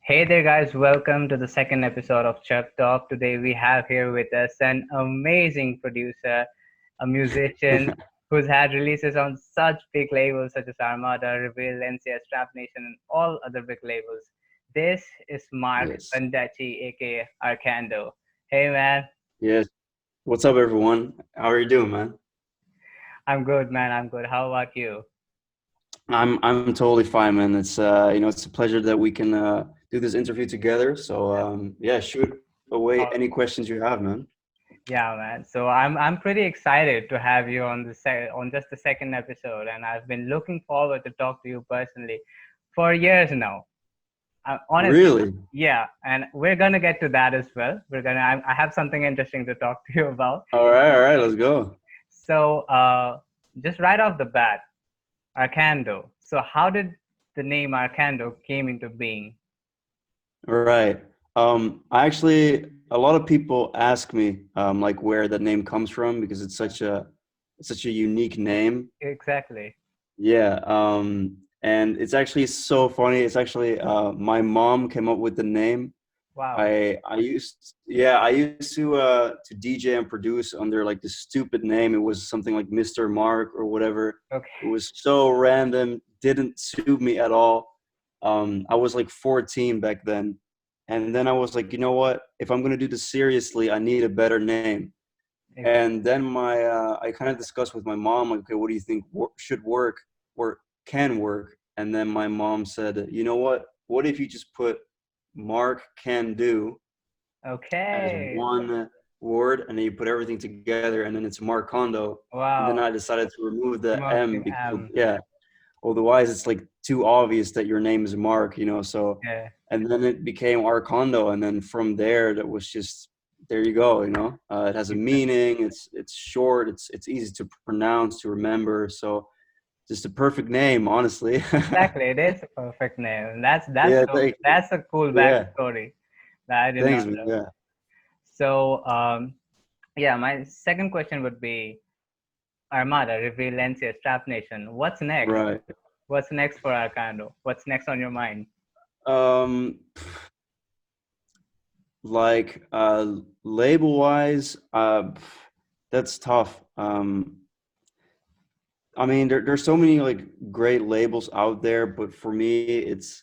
Hey there, guys. Welcome to the second episode of Chirptalk. Today, we have here with us an amazing producer, a musician who's had releases on such big labels such as Armada, Reveal, NCS, Trap Nation, and all other big labels. This is Mark Yes. Bandachi, aka Arcando. Hey, man. Yes. What's up, everyone? How are you doing, man? I'm good, man. I'm good. How about you? I'm totally fine, man. It's a pleasure that we can do this interview together. So yeah, shoot away Oh, any questions you have, man. yeah, man. So I'm pretty excited to have you on on just the second episode, and I've been looking forward to talk to you personally for years now. Honestly, Really? yeah, and we're gonna get to that as well. I have something interesting to talk to you about. All right, let's go. So, just right off the bat, Arcando. So, how did the name Arcando came into being? All right. I actually a lot of people ask me like where that name comes from because it's such a unique name. Exactly. Yeah, and it's actually so funny. It's actually my mom came up with the name. Wow. I used to DJ and produce under like this stupid name. It was something like Mr. Mark or whatever. It Okay. was so random, didn't suit me at all. I was like 14 back then. And then I was like, you know what? If I'm gonna do this seriously, I need a better name. Exactly. And then I kind of discussed with my mom, like, okay, what do you think should work or can work? And then my mom said, you know what? What if you just put Mark can do as Okay. one word, and then you put everything together, and then it's Marcondo. And then I Wow. decided to remove the M Smoking because, ham. yeah, otherwise it's like too obvious that your name is Mark. So, Yeah. and then it became Arcando, and then from there, that was just there you go. It has a meaning. It's short. It's easy to pronounce, to remember. So, just a perfect name, honestly. Exactly, it is a perfect name. That's Yeah, so that's a cool yeah. backstory that I did not Thanks, man. know. Yeah, So yeah, my second question would be Armada, Reveal, Lencia, Strap Nation. What's next? right. What's next for Arcando? What's next on your mind? Um, like label wise, that's tough. I mean, there's so many like great labels out there, but for me it's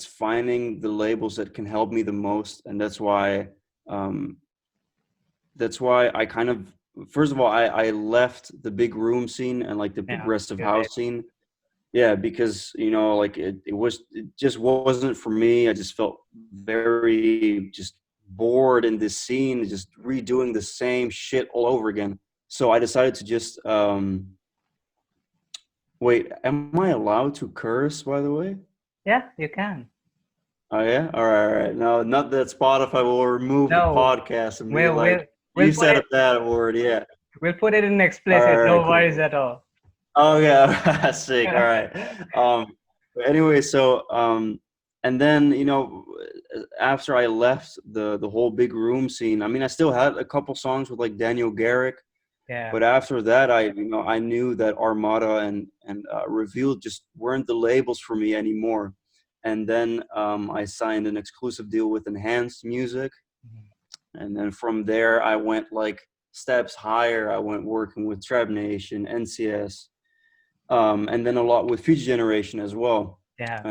finding the labels that can help me the most, and um, that's why I kind of first of all I left the big room scene and like the Yeah, progressive you did. house scene. Yeah, because like it just wasn't for me. I just felt very just bored in this scene, just redoing the same shit all over again. So I decided to just wait, am I allowed to curse, by the way? Yeah, you can. Oh yeah? All right. No, not that Spotify will remove the No, podcast and be we'll like, we'll we'll you put said it a bad word, yeah. we'll put it in All explicit. right, No cool. worries at all. Oh yeah, sick. All right. But anyway, so and then after I left the whole big room scene, I mean, I still had a couple songs with like Daniel Garrick, Yeah, but after that, I knew that Armada and Revealed just weren't the labels for me anymore. And then I signed an exclusive deal with Enhanced Music, and then from there I went like steps higher. I went working with Trap Nation, NCS, and then a lot with Future Generation as well. yeah,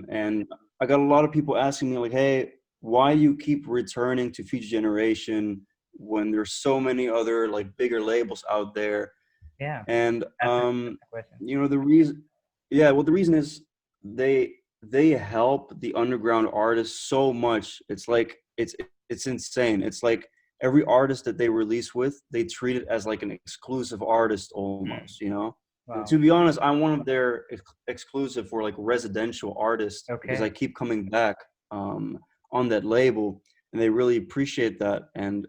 And I got a lot of people asking me like, "Hey, why you keep returning to Future Generation when there's so many other like bigger labels out there?" yeah. And That's an interesting question. the reason, yeah, well, the reason is they they help the underground artists so much. It's like it's insane. It's like every artist that they release with, they treat it as like an exclusive artist Hmm. almost. And Wow. to be honest, I'm one of their exclusive for like residential artists because Okay. I keep coming back on that label, and they really appreciate that. And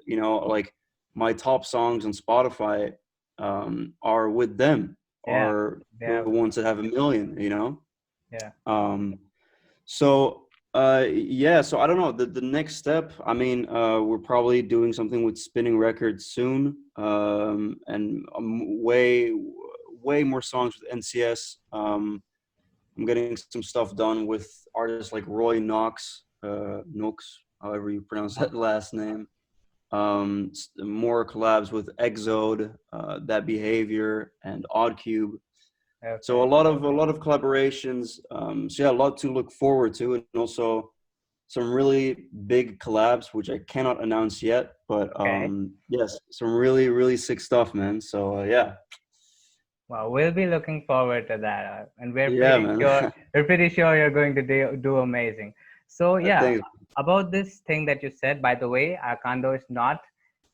like my top songs on Spotify are with them, Yeah. are the Yeah. ones that have a million. Yeah. Um, so yeah, so I don't know the next step. I mean, we're probably doing something with Spinning Records soon, and way more songs with NCS. I'm getting some stuff done with artists like Roy Knox, however you pronounce that last name. More collabs with Exode, That Behavior, and Oddcube. So Okay. a lot of collaborations. So yeah, a lot to look forward to, and also some really big collabs, which I cannot announce yet. But Okay. yes, some really really sick stuff, man. So yeah, Well, we'll be looking forward to that, and yeah, man. we're pretty sure you're going to do amazing. So yeah, Thanks. about this thing that you said, by the way, Arcando is not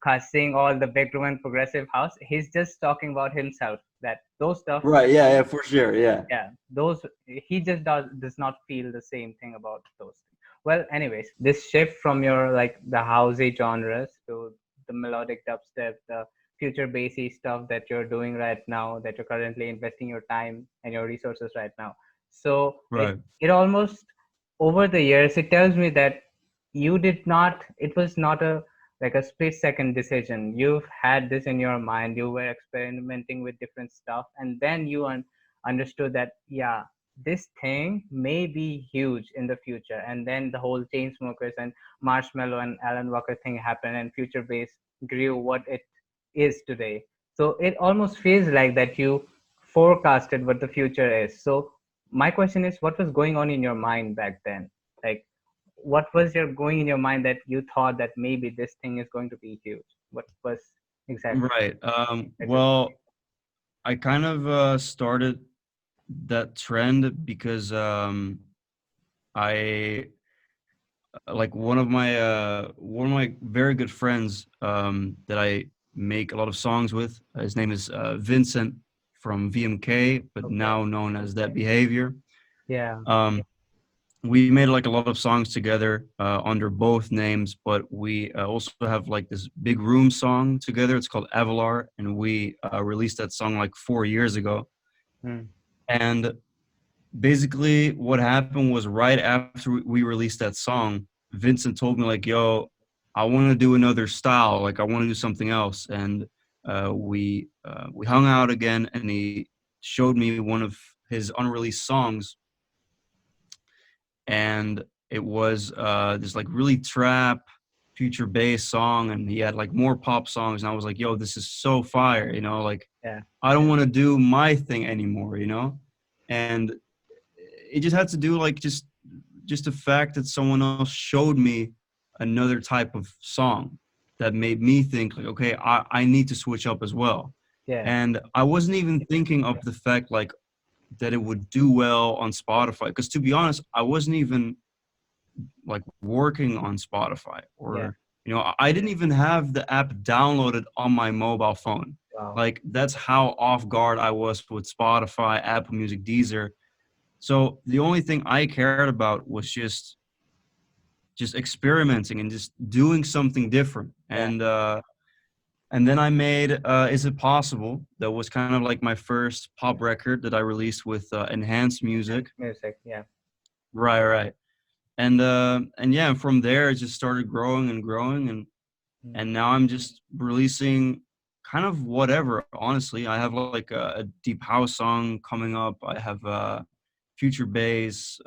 cussing all the big room and progressive house. He's just talking about himself. That those stuff, Right, yeah, yeah, for sure, yeah. yeah, those he just does not feel the same thing about those things. Well, anyways, this shift from your like the housey genres to the melodic dubstep, the future bassy stuff that you're doing right now, that you're currently investing your time and your resources right now. So Right. it almost over the years it tells me that you did not it was not a like a split second decision. You've had this in your mind, you were experimenting with different stuff, and then you understood that yeah, this thing may be huge in the future. And then the whole chain smokers and marshmallow and alan walker thing happened, and future bass grew what it is today. So it almost feels like that you forecasted what the future is. So my question is, what was going on in your mind back then? Like, what was your going in your mind that you thought that maybe this thing is going to be huge? What was exactly Right. that you're Well, I kind of started that trend because I like one of my very good friends that I make a lot of songs with. His name is Vincent from VMK, but okay? now known as That Behavior. Yeah, Um, we made like a lot of songs together under both names, but we also have like this big room song together. It's called Avalar, and we released that song like 4 years ago. mm, And basically, what happened was right after we released that song, Vincent told me like, "Yo, I want to do another style. Like, I want to do something else." And we hung out again, and he showed me one of his unreleased songs, and it was this like really trap future bass song, and he had like more pop songs, and I was like, yo, this is so fire, like yeah, I don't want to do my thing anymore. And it just had to do like just the fact that someone else showed me another type of song that made me think like, okay, I need to switch up as well. yeah, And I wasn't even thinking of the fact like that it would do well on Spotify, because to be honest, I wasn't even like working on Spotify, yeah. or I didn't even have the app downloaded on my mobile phone. Wow. Like that's how off guard I was with Spotify, Apple Music, Deezer. So the only thing I cared about was just experimenting and just doing something different. Yeah, And then I made Is It Possible? That was kind of like my first pop record that I released with Enhanced Music. music. Yeah. Right, right. And yeah, from there it just started growing and growing, Mm, and now I'm just releasing kind of whatever. Honestly, I have like a deep house song coming up. I have future bass.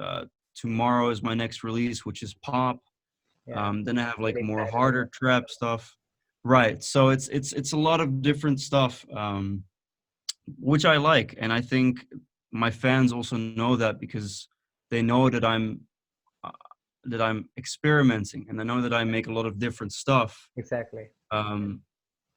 Tomorrow is my next release, which is pop. yeah. Then I have like Really more excited harder about. trap stuff. Right. So it's a lot of different stuff, which I like, and I think my fans also know that because they know uh, that I'm experimenting, and I know that I make a lot of different stuff. Exactly. Um,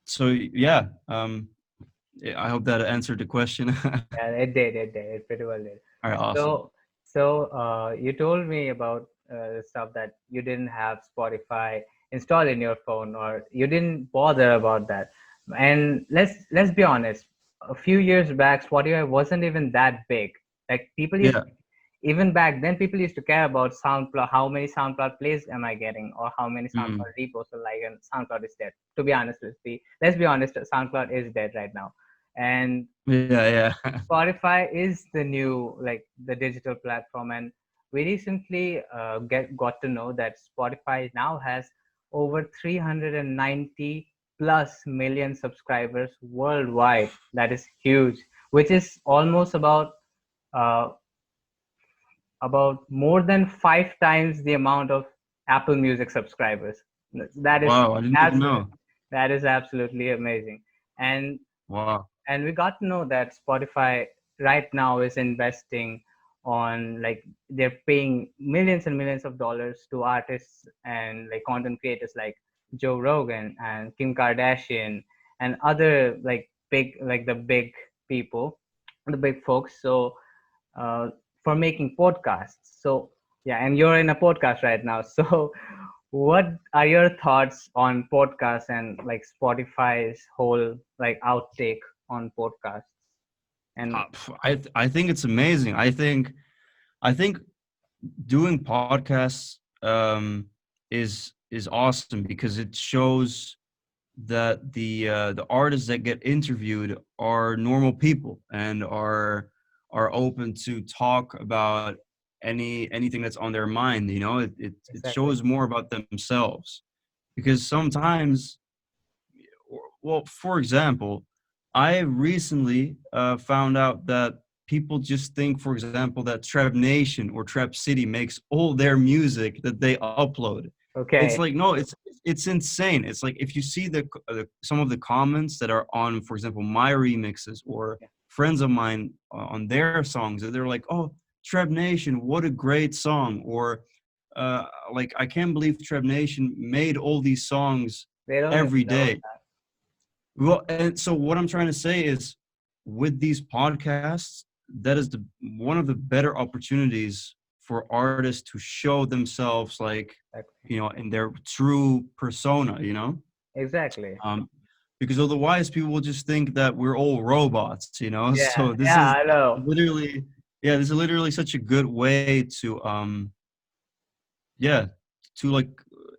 so yeah, yeah, I hope that answered the question. All Yeah, it did. It did. It pretty well did. right, awesome. So you told me about the stuff that you didn't have Spotify installed in your phone, or you didn't bother about that. And let's be honest. A few years back, Spotify wasn't even that big. Like people used Yeah. even back then, people used to care about SoundCloud. How many SoundCloud plays am I getting, or how many Mm, SoundCloud reposts are like, and SoundCloud is dead. To be honest, let's be honest. SoundCloud is dead right now, and yeah, yeah. Spotify is the new like the digital platform, and we recently got to know that Spotify now has over 390 plus million subscribers worldwide. That is huge, which is almost about uh, about more than 5 times the amount of Apple Music subscribers. That is Wow, I didn't even absolutely, know. that is absolutely amazing. And Wow. and we got to know that Spotify right now is investing on, like, they're paying millions and millions of dollars to artists and like content creators like Joe Rogan and Kim Kardashian and other like big, like the big people, the big folks. So uh, for making podcasts. So yeah, and you're in a podcast right now. So what are your thoughts on podcasts and like Spotify's whole like outtake on podcasts? And I think it's amazing. I think doing podcasts is awesome because it shows that the artists that get interviewed are normal people and are open to talk about anything that's on their mind. You know, it exactly. shows more about themselves because sometimes, well, for example, I recently found out that people just think, for example, that Trap Nation or Trap City makes all their music that they upload. It's Okay. like, no, it's insane. It's like if you see some of the comments that are on, for example, my remixes or Yeah. friends of mine on their songs, they're like, "Oh, Trap Nation, what a great song!" Or like, "I can't believe Trap Nation made all these songs They don't even every know day." Well, and so what I'm trying to say is, with these podcasts, that is the one of the better opportunities for artists to show themselves, like, that. in their true persona, Exactly. um, because otherwise people will just think that we're all robots, Yeah. So this Yeah, is I know. literally, yeah, this is literally such a good way to, yeah, to like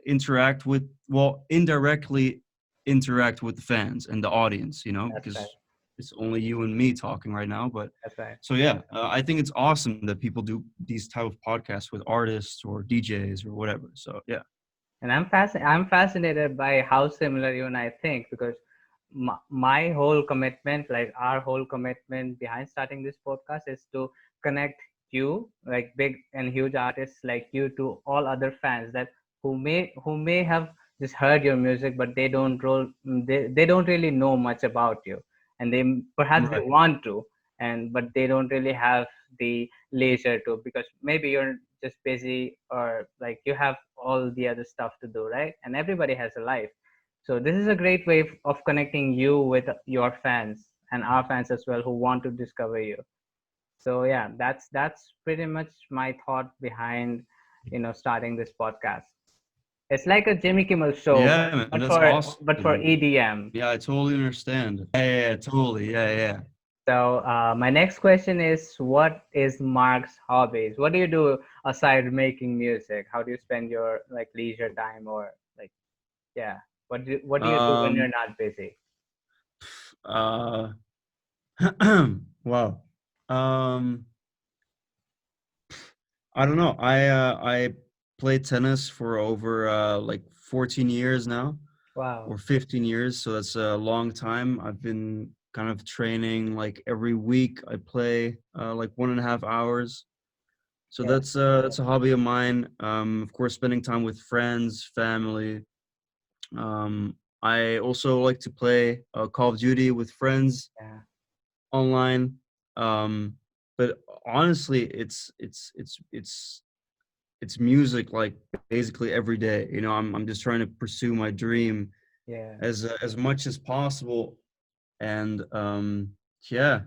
interact with, well, indirectly interact with the fans and the audience, That's right. because it's only you and me talking right now. But That's right. so yeah, I think it's awesome that people do these type of podcasts with artists or DJs or whatever. So yeah. And I'm fascinated by how similar you and I think, because my whole commitment, like our whole commitment behind starting this podcast, is to connect you, like big and huge artists like you, to all other fans that who may have just heard your music, but they don't really know much about you, and perhaps they Right. want to, and but they don't really have the leisure to, because maybe you're just busy, or like you have all the other stuff to do, right? And everybody has a life. So this is a great way of connecting you with your fans and our fans as well, who want to discover you. So yeah, that's pretty much my thought behind, starting this podcast. It's like a Jimmy Kimmel show, Yeah, man, but that's for awesome. EDM. Yeah, I totally understand. Yeah, totally. Yeah, yeah. So my next question is, what is Mark's hobbies? What do you do aside making music? How do you spend your like leisure time, or like, yeah, what do you do when you're um not busy? uh wow. um I don't know. I played tennis for over like 14 years now, Wow. or 15 years, so that's a long time. I've been kind of training like every week. I play like 1.5 hours. So Yeah. that's a hobby of mine. Of course, spending time with friends, family. I also like to play Call of Duty with friends Yeah. online. Um, but honestly, it's music like basically every day. I'm just trying to pursue my dream Yeah. as much as possible, and yeah.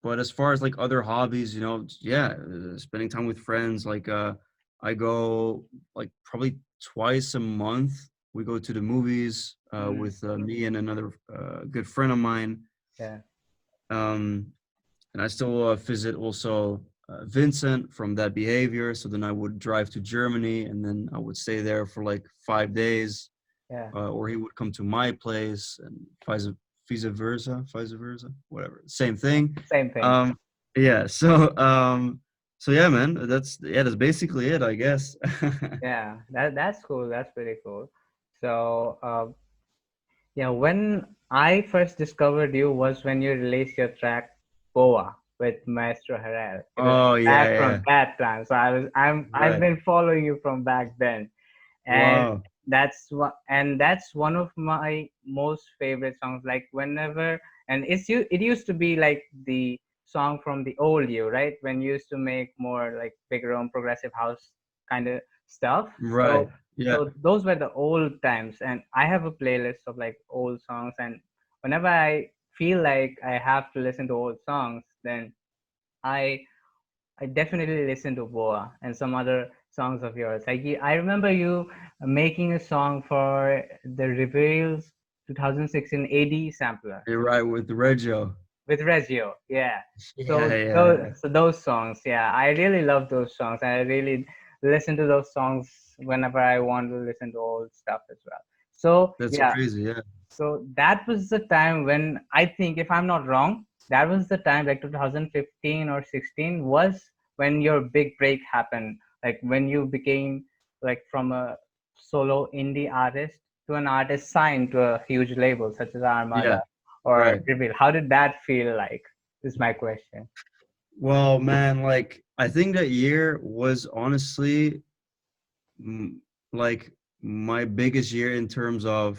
But as far as like other hobbies, yeah, spending time with friends. Like I go like probably twice a month. We go to the movies Mm, with me and another good friend of mine. yeah. Um, and I still visit also Vincent from That Behavior. So then I would drive to Germany, and then I would stay there for like 5 days, Yeah. or he would come to my place, and vice versa, whatever, same thing. Same thing. Um, yeah. So yeah, man, that's basically it, I guess. Yeah. That's cool. That's pretty cool. So yeah, when I first discovered you was when you released your track Boa. with Maestro Harrell. It was Oh back yeah, from yeah. that time. So I've Right. been following you from back then, and Wow. that's one of my most favorite songs. Like whenever, and it used to be like the song from the old you, right? When you used to make more like bigger own progressive house kind of stuff. Right. So Yeah. so those were the old times, and I have a playlist of like old songs, and whenever I feel like I have to listen to old songs, then I I definitely listen to Boa and some other songs of yours. Like I remember you making a song for the Reveals 2016 AD sampler You're right with Reggio. with Reggio. Yeah. Yeah, So yeah, those songs, yeah, I really love those songs. I really listen to those songs whenever I want to listen to old stuff as well. So that's yeah, crazy. Yeah, so that was the time when I think, if I'm not wrong, that was the time like 2015 or 16 was when your big break happened. Like when you became like from a solo indie artist to an artist signed to a huge label such as Armada yeah. or Right. Reveal. How did that feel like? Is my question. Well, man, like I think that year was honestly mm, like my biggest year in terms of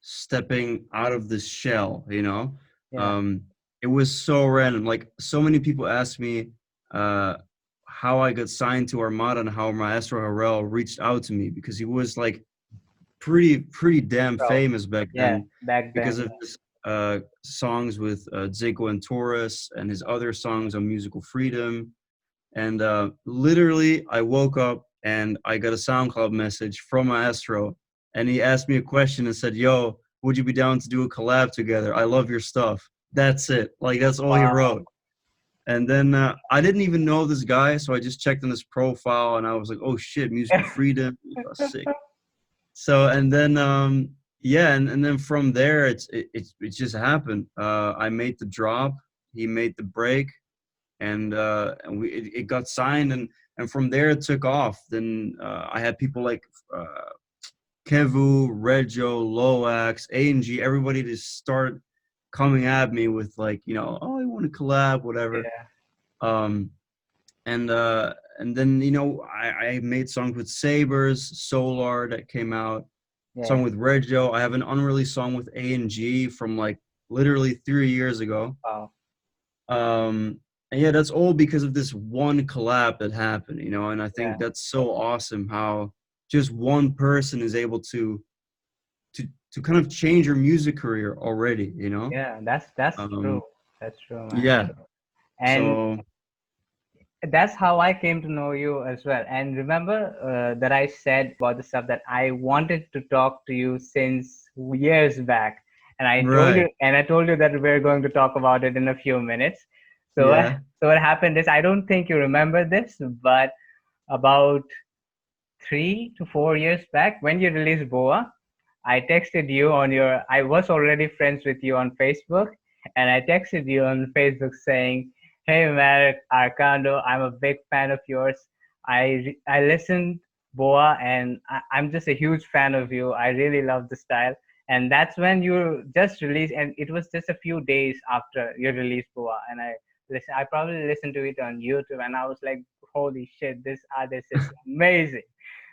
stepping out of this shell, you know. Yeah. um it was so random. Like so many people asked me uh how I got signed to Armada and how Maestro Harrell reached out to me, because he was like pretty damn So famous back yeah, then back then. because of his songs with Zico and Taurus and his other songs on Musical Freedom. And literally, I woke up and I got a SoundCloud message from Maestro, and he asked me a question and said, "Yo, would you be down to do a collab together? I love your stuff." That's it. Like that's all he Wow. wrote. And then I didn't even know this guy, so I just checked on his profile, and I was like, "Oh shit, Musical Freedom, sick." So and then yeah, and then from there, it just happened. I made the drop, he made the break, and it got signed, and from there it took off. Then I had people like Kevu, Reggio, Loax, A&G, everybody just start coming at me with like, oh, you want to collab, whatever. Yeah. Um, and then I made songs with Sabers, Solar that came out, song Yeah. with Reggio. I have an unreleased song with A&G from like literally 3 years ago. Wow. And yeah, that's all because of this one collab that happened, and I Yeah. think that's so awesome how just one person is able to to kind of change your music career already. Yeah. That's true. Um, That's true, man. yeah. And So that's how I came to know you as well. And remember that I said about the stuff that I wanted to talk to you since years back, and right. I told you that we're going to talk about it in a few minutes. So, Yeah. so what happened is, I don't think you remember this, but about 3 to 4 years back, when you released Boa, I texted you on your. I was already friends with you on Facebook, and I texted you on Facebook saying, "Hey, man, Arcando, I'm a big fan of yours. I listened Boa, and I'm just a huge fan of you. I really love the style." And that's when you just released, and it was just a few days after you released Boa, and I probably listened to it on YouTube, and I was like, "Holy shit, this artist is amazing!"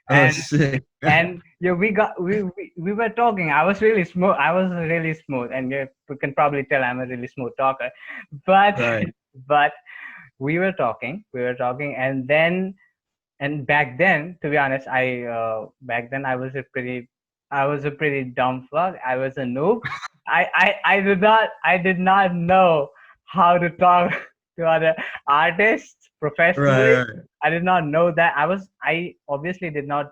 Oh, And sick. yeah, we were talking. I was really smooth. I was really smooth, and you can probably tell I'm a really smooth talker. But Right. but we were talking, and then, and back then, to be honest, back then I was a pretty dumb fuck. I was a noob. I did not know how to talk to other artists professionally. Right. Right. I did not know that. I obviously did not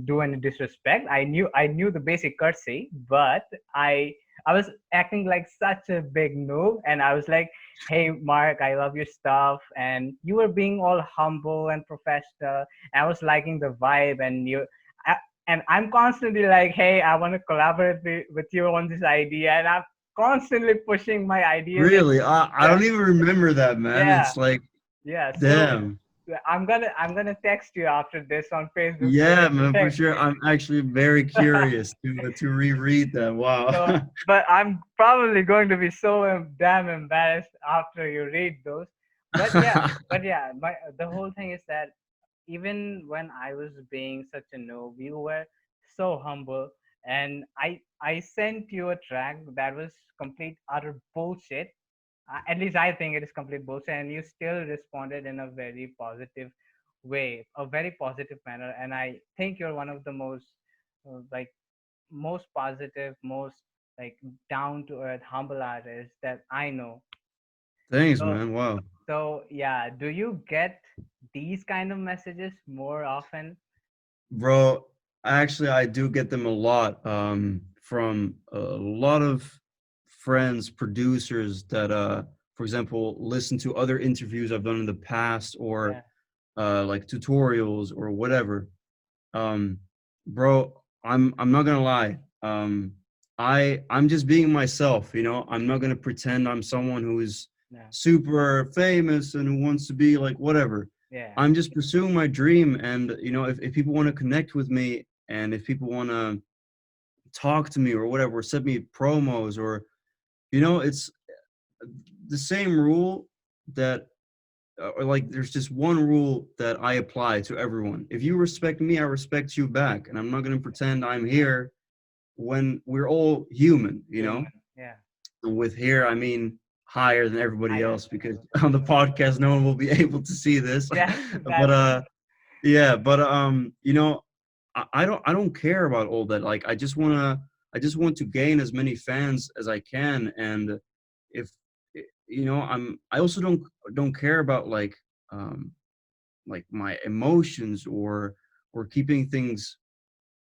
do any disrespect. I knew the basic courtesy, but I was acting like such a big noob, and I was like, "Hey, Mark, I love your stuff," and you were being all humble and professional. I was liking the vibe, I, and I'm constantly like, "Hey, I want to collaborate with you on this idea," and I'm constantly pushing my ideas. And Really? I yeah, don't even remember that, man. yeah, It's like, yeah. So damn. I'm gonna text you after this on Facebook so Yeah, that you man, for check. sure. I'm actually very curious to reread that. So, Wow. but I'm probably going to be so damn embarrassed after you read those. But yeah, the whole thing is that even when I was being such a noob, you were so humble, and I sent you a track that was complete utter bullshit. At least I think it is complete bullshit, and you still responded in a very positive way, a very positive manner. And I think you're one of the most like most positive, most like down to earth, humble artists that I know. Thanks, So, man. Wow. so yeah, do you get these kind of messages more often? Bro, actually, I do get them a lot from a lot of friends, producers that, for example, listen to other interviews I've done in the past or Yeah, like tutorials or whatever. Um, Bro, I'm not gonna lie. I'm just being myself, you know. I'm not gonna pretend I'm someone who's yeah, super famous and who wants to be like whatever. yeah, I'm just pursuing my dream, and you know, if people want to connect with me, and if people want to talk to me or whatever, or send me promos, or you know, it's the same rule that or like there's just one rule that I apply to everyone. If you respect me, I respect you back, and I'm not going to pretend I'm here when we're all human, you human, know. yeah, And with here, I mean higher than everybody higher, else because on the podcast no one will be able to see this. yeah, But that's yeah, but you know, I don't care about all that. Like I just want to gain as many fans as I can, and if you know, I also don't care about um like my emotions or keeping things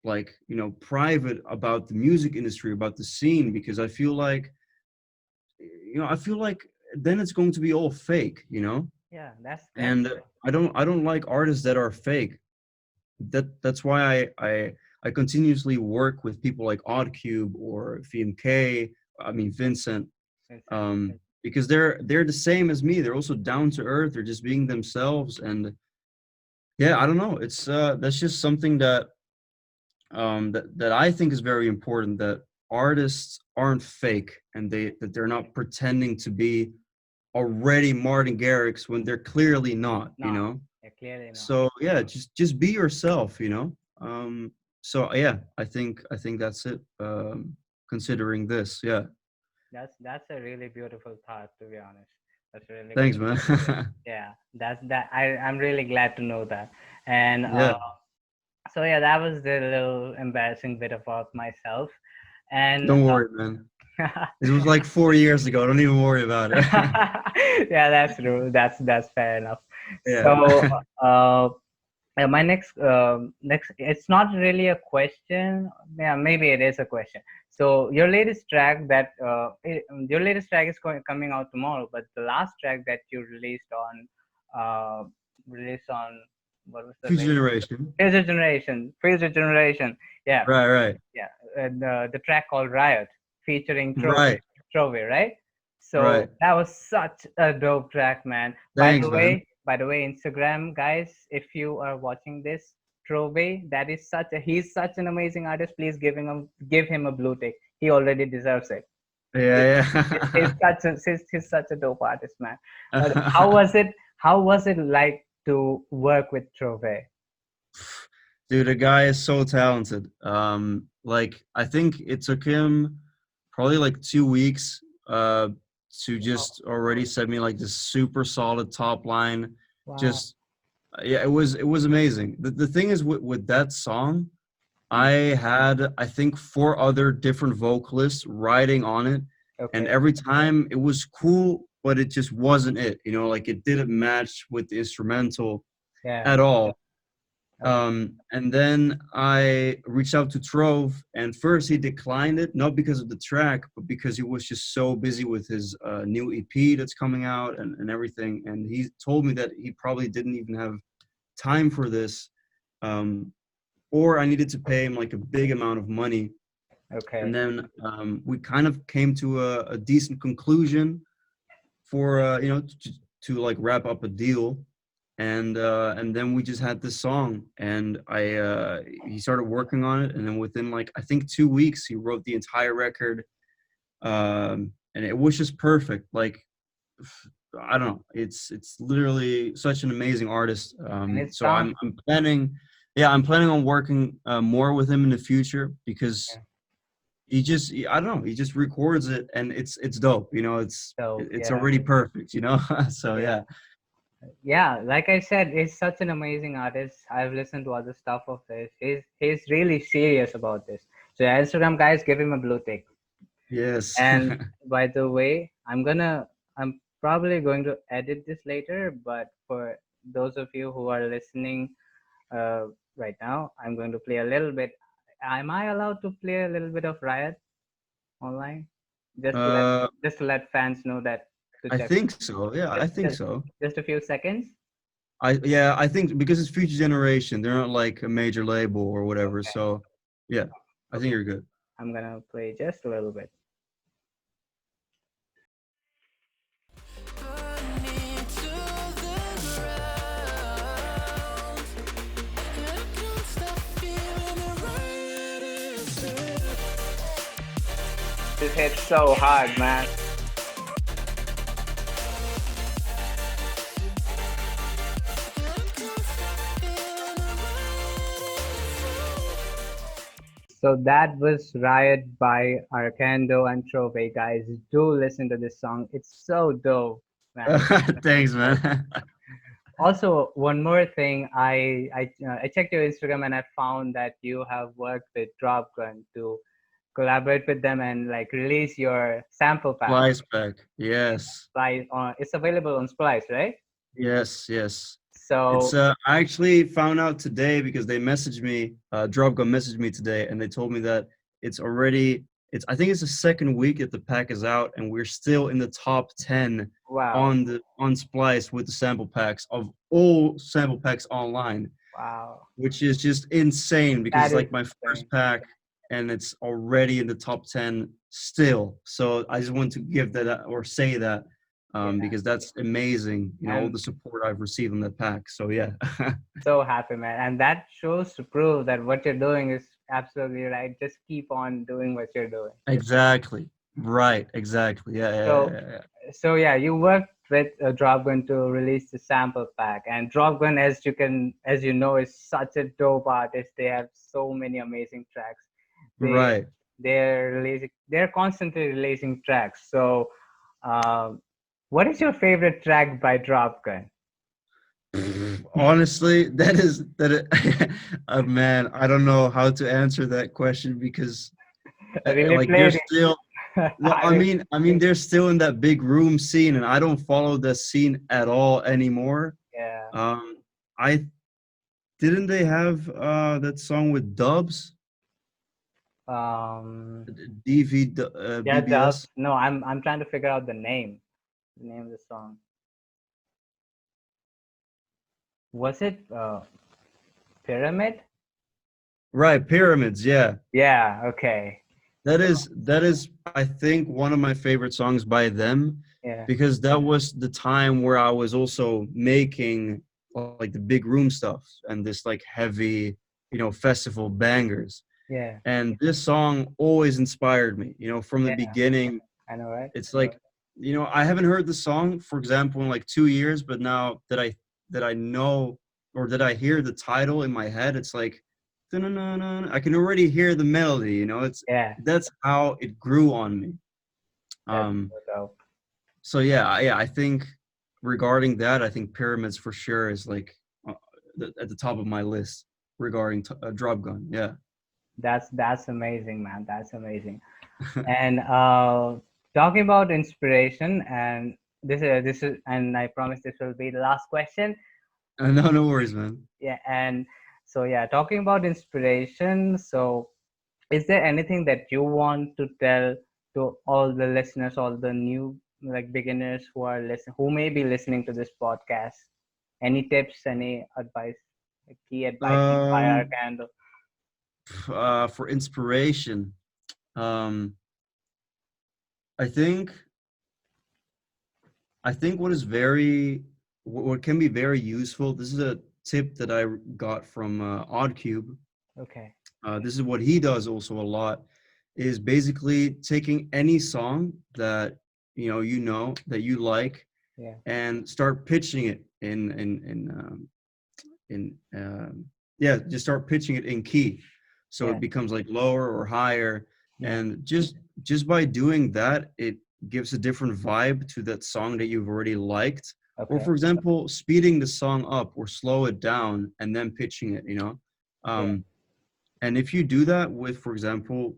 like you know private about the music industry, about the scene, because I feel like you know I feel like then it's going to be all fake, you know. yeah, that's And I don't like artists that are fake. That's why I continuously work with people like Oddcube or VMK. I mean Vincent, Vincent. because they're the same as me. They're also down to earth. They're just being themselves, and yeah, I don't know. It's that's just something that I think is very important. That artists aren't fake, and that they're not pretending to be already Martin Garrix when they're clearly not. You Not, know. yeah, clearly not. So yeah, just be yourself, you know. So yeah, I think that's it. Considering this, yeah. That's a really beautiful thought, to be honest. That's a really Thanks, beautiful. man. Yeah, that I'm really glad to know that. And Yeah, so yeah, that was the little embarrassing bit about myself. And don't worry, man. It was like 4 years ago. Don't even worry about it. yeah, that's true. That's fair enough. Yeah. So my next it's not really a question. Yeah, maybe it is a question. So your latest track is coming out tomorrow, but the last track that you uh released on what was the Future label? generation. Future generation. Yeah, Right, right, yeah. The track called Riot, featuring right, Trove, right? So right. that was such a dope track, man. Thanks, man. By the way, Instagram guys, if you are watching this, Trove, he's such an amazing artist. Please give him a blue tick. He already deserves it. Yeah, He's such a dope artist, man. But how yeah. was it? How was it like to work with Trove? Dude, the guy is so talented. Like I think it took him probably like 2 weeks to Wow, just already send me like this super solid top line. wow. Just yeah, it was amazing. The thing is with that song, Hmm. I had I think four other different vocalists writing on it, and Okay. every time it was cool, but it just wasn't it. You know, like it didn't match with the instrumental Yeah. at all. Okay. And then I reached out to Trove, and first he declined it, not because of the track, but because he was just so busy with his new EP that's coming out and everything. And he told me that he probably didn't even have time for this, um, or I needed to pay him like a big amount of money. And Okay. then we kind of came to a decent conclusion for, you know, to like wrap up a deal. and then we just had this song, and he started working on it, and then within like I think 2 weeks he wrote the entire record, and it was just perfect. Like I don't know, it's literally such an amazing artist. And it So sounds I'm planning, yeah, I'm planning on working more with him in the future because yeah, I don't know, he just records it and it's dope. You know, so it's yeah, already perfect. You know, so yeah. yeah. Yeah, like I said, he's such an amazing artist. I've listened to other stuff of his. He's really serious about this. So yeah, Instagram guys, give him a blue tick. Yes. And by the way, I'm probably going to edit this later, but for those of you who are listening uh, right now, I'm going to play a little bit. Am I allowed to play a little bit of Riot online? Just to let uh, just to let fans know that to I check. think so. Yeah, I think Just so. just a few seconds. I think because it's Future Generation, they're not like a major label or whatever. Okay. So yeah, I think Okay. you're good. I'm gonna play just a little bit. This hits so hard, man. So that was Riot by Arcando and Trove. Guys, do listen to this song. It's so dope, man. Thanks, man. Also, one more thing, I checked your Instagram and I found that you have worked with Dropgun to collaborate with them and like release your sample pack. Fly spec. Yes. Splice on it's available on Splice, right? Yes, yes. It's So I actually found out today because they messaged me, Dropgun messaged me today and they told me that it's already it's I think it's the second week that the pack is out and we're still in the top 10 wow, on Splice with the sample packs of all sample packs online, wow, which is just insane because that it's is like my insane. first pack and it's already in the top 10 still. So I just want to give that or say that Yeah, because that's amazing, you know, all I'm the support I've received on that pack. So yeah. so happy, man, and that shows to prove that what you're doing is absolutely right. Just keep on doing what you're doing. Just Exactly. Right. Exactly. Yeah. Yeah. so, Yeah. Yeah. so yeah, you worked with Dropgun to release the sample pack, and Dropgun, as you know, is such a dope artist. They have so many amazing tracks. They Right. they're constantly releasing tracks. So, what is your favorite track by Dropgun? Honestly, man, I don't know how to answer that question because Really like they're played still it. well, I mean they're still in that big room scene and I don't follow the scene at all anymore. Yeah. I didn't they have that song with Dubs? Um. Yeah, Dubs. BBS? No, I'm trying to figure out the name of the song. Was it Pyramid? Right, Pyramids, yeah. Yeah. Okay. That is I think one of my favorite songs by them Yeah. because that was the time where I was also making like the big room stuff and this like heavy, you know, festival bangers. Yeah. And this song always inspired me, you know, from the Yeah. beginning. I know, right? It's like, you know, I haven't heard the song, for example, in like 2 years, but now that I know or that I hear the title in my head, it's like "Dun-dun-dun-dun." I can already hear the melody, you know, it's Yeah. that's how it grew on me. That's Um, so dope. so yeah, I think regarding that, I think Pyramids for sure is like at the top of my list regarding Drop Gun. Yeah. That's amazing, man. That's amazing. And talking about inspiration, and and I promise this will be the last question. No, no worries, man. Yeah, and so yeah, talking about inspiration. So, is there anything that you want to tell to all the listeners, all the new like beginners who may be listening to this podcast? Any tips, any advice, like key advice by our Um, candle? for inspiration, um, I think I think what is very what can be very useful. This is a tip that I got from Oddcube. Okay. This is what he does also a lot, is basically taking any song that that you like Yeah. and start pitching it in yeah, just start pitching it in key, so Yeah. it becomes like lower or higher, Yeah. and just by doing that, it gives a different vibe to that song that you've already liked. Or Okay. for example, speeding the song up or slow it down and then pitching it, Yeah. um and if you do that with, for example,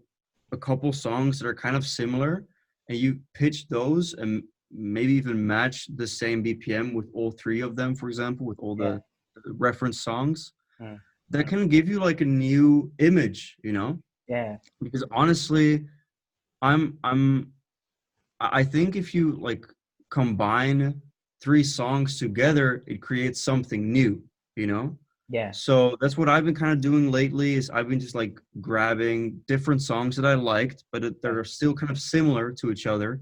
a couple songs that are kind of similar, and you pitch those and maybe even match the same BPM with all three of them, for example, with all Yeah. the reference songs, Mm. that can give you like a new image. Yeah. Because honestly, I'm I think if you like combine three songs together, it creates something new. Yeah. So that's what I've been kind of doing lately is I've been just like grabbing different songs that I liked, but Yeah. they're still kind of similar to each other,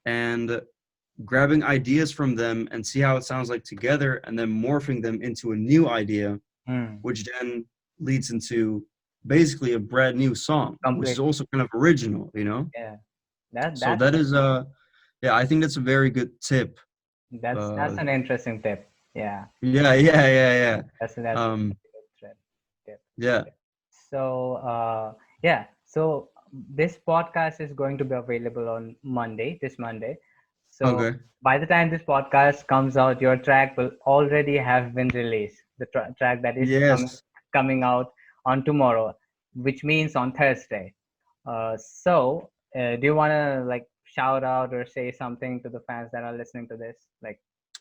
and grabbing ideas from them and see how it sounds like together, and then morphing them into a new idea, Mm. which then leads into basically a brand new song, which is Complete. also kind of original. Yeah. That So that's that is yeah, I think that's a very good tip. that's Uh an interesting tip. Yeah. yeah. That's a Um good tip. yeah. So yeah, so this podcast is going to be available on Monday, this Monday. So Okay. by the time this podcast comes out, your track will already have been released. The track that is Yes. coming out on tomorrow, which means on Thursday. Do you want to like shout out or say something to the fans that are listening to this? Like,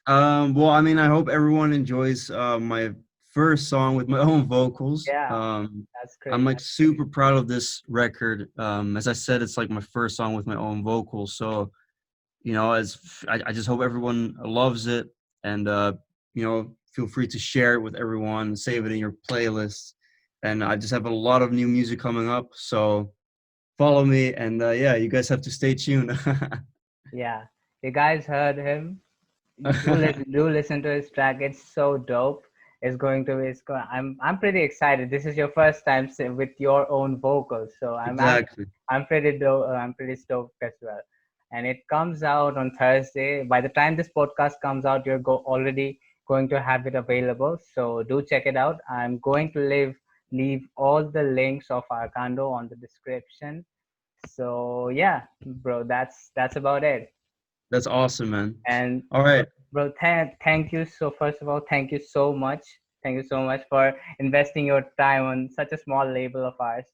Well, I mean, I hope everyone enjoys my first song with my own vocals. yeah, that's I'm great. like super proud of this record. As I said, it's like my first song with my own vocals. So, I just hope everyone loves it, and feel free to share it with everyone, save it in your playlists. And I just have a lot of new music coming up. So follow me, and yeah, you guys have to stay tuned. Yeah, you guys heard him. Do listen to his track. It's so dope. It's going to be. I'm pretty excited. This is your first time with your own vocals, so Exactly. I'm pretty stoked as well. And it comes out on Thursday. By the time this podcast comes out, you're already going to have it available. So do check it out. I'm going to leave all the links of Arcando on the description. So yeah, bro, that's about it. That's awesome, man. And All right. bro, thank you. So first of all, thank you so much. Thank you so much for investing your time on such a small label of ours.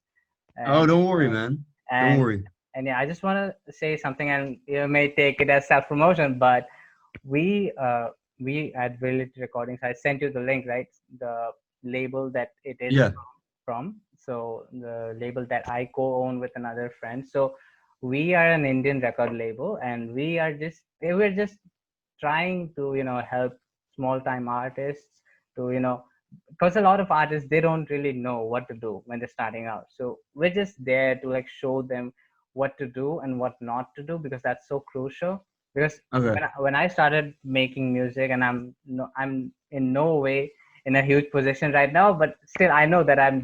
Oh, And don't worry, man. Don't and worry. and yeah, I just want to say something, and you may take it as self promotion, but we uh we at Reality Recordings, I sent you the link, right? The label that it is Yeah. from. So the label that I co-own with another friend. So we are an Indian record label, and we're just trying to help small time artists to because a lot of artists, they don't really know what to do when they're starting out. So we're just there to like show them what to do and what not to do, because that's so crucial. Because Okay. when I started making music, and I'm in no way in a huge position right now, but still I know that I'm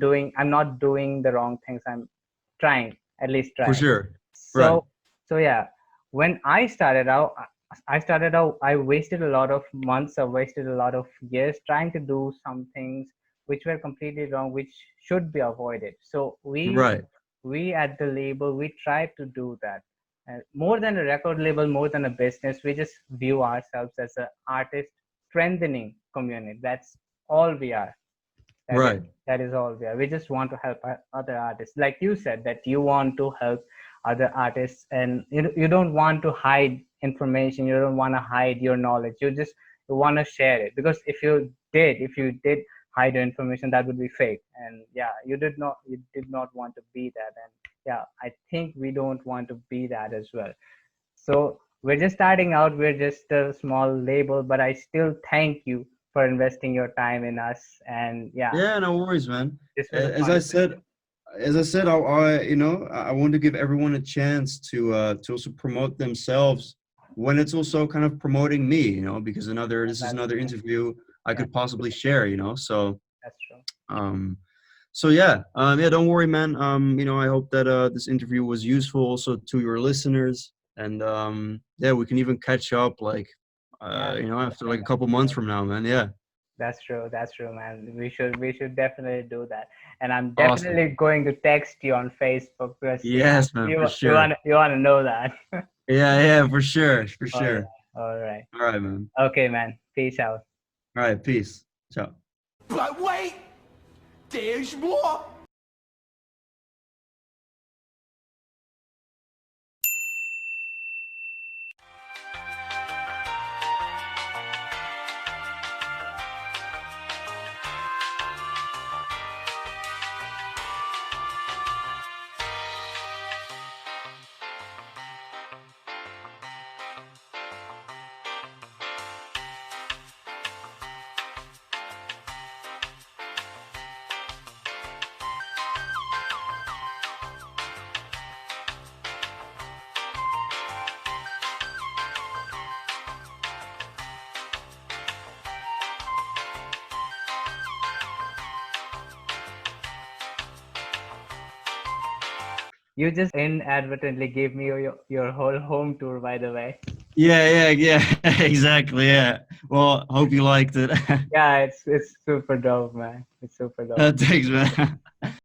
not doing the wrong things. I'm trying, at least For trying. sure. Right. So yeah, when I started out, I wasted a lot of months, I wasted a lot of years trying to do some things which were completely wrong, which should be avoided. So Right. we at the label, we try to do that. More than a record label, more than a business, we just view ourselves as an artist strengthening community. That's all we are. That is Right. that is all we are. We just want to help other artists. Like you said, that you want to help other artists, and you don't want to hide information. You don't want to hide your knowledge. You want to share it, because if you did hide your information, that would be fake. And yeah, you did not want to be that. And yeah, I think we don't want to be that as well. So we're just starting out. We're just a small label, but I still thank you for investing your time in us. And yeah, Yeah, no worries, man. this was a As fun I session. said, I want to give everyone a chance to also promote themselves when it's also kind of promoting me, because Yeah, this is that's another true. interview I Yeah, could possibly share, so that's true. um yeah, don't worry, man. I hope that this interview was useful also to your listeners, and yeah, we can even catch up like Yeah, after like a couple months from now, man. Yeah. that's true. That's true, man. We should definitely do that. And I'm Awesome. definitely going to text you on Facebook because Yes, man, for sure. you wanna know that. Yeah, for sure, for All right. sure. All right. All right, man. Okay, man. Peace out. All right, peace. Ciao. But wait, there's more. You just inadvertently gave me your whole home tour, by the way. Yeah, exactly. Yeah. Well, hope you liked it. Yeah, it's super dope, man. It's super dope. Thanks, man.